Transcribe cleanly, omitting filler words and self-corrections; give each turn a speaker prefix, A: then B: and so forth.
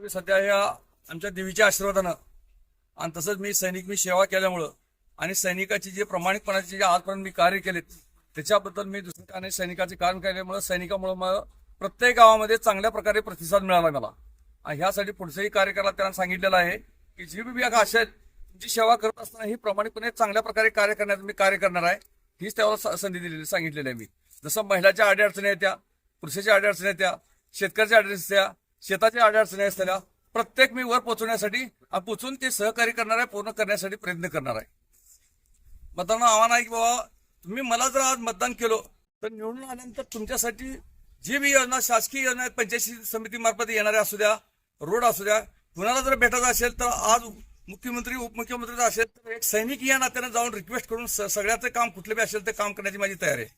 A: मी सध्या या आमच्या देवीच्या आशीर्वादानं आणि तसंच मी सेवा केल्यामुळं आणि सैनिकाची जे प्रामाणिकपणाचे जे आजपर्यंत मी कार्य केलेत त्याच्याबद्दल मी दुसऱ्या सैनिकाचे काम केल्यामुळं सैनिकामुळे मला प्रत्येक गावामध्ये चांगल्या प्रकारे प्रतिसाद मिळाला मला. आणि ह्यासाठी पुढचंही कार्य करायला त्यांना सांगितलेलं आहे की जी बी असेल तुमची सेवा करत असताना ही प्रामाणिकपणे चांगल्या प्रकारे कार्य करण्याचं मी कार्य करणार आहे. हीच त्याला संधी दिलेली सांगितलेली आहे मी. जसं महिलाच्या अडीअडचणी येत्या, पुरुषाच्या अडीअडचणी येत्या, शेतकऱ्याच्या अडीअडचणी, शेताच्या अडीअडचणी असलेल्या प्रत्येक मी वर पोहोचवण्यासाठी पोचून ते सहकार्य करणार आहे, पूर्ण करण्यासाठी प्रयत्न करणार आहे. मतदान आव्हान आहे की बाबा तुम्ही मला जर आज मतदान केलं तर निवडून आल्यानंतर तुमच्यासाठी जी बी योजना शासकीय योजना पंचायत समिती मार्फत येणाऱ्या असू द्या, रोड असू द्या, कुणाला जर भेटायचं असेल तर आज मुख्यमंत्री उपमुख्यमंत्री असेल तर एक सैनिक या नात्याने जाऊन रिक्वेस्ट करून सगळ्याचं काम कुठले बी असेल ते काम करण्याची माझी तयारी आहे.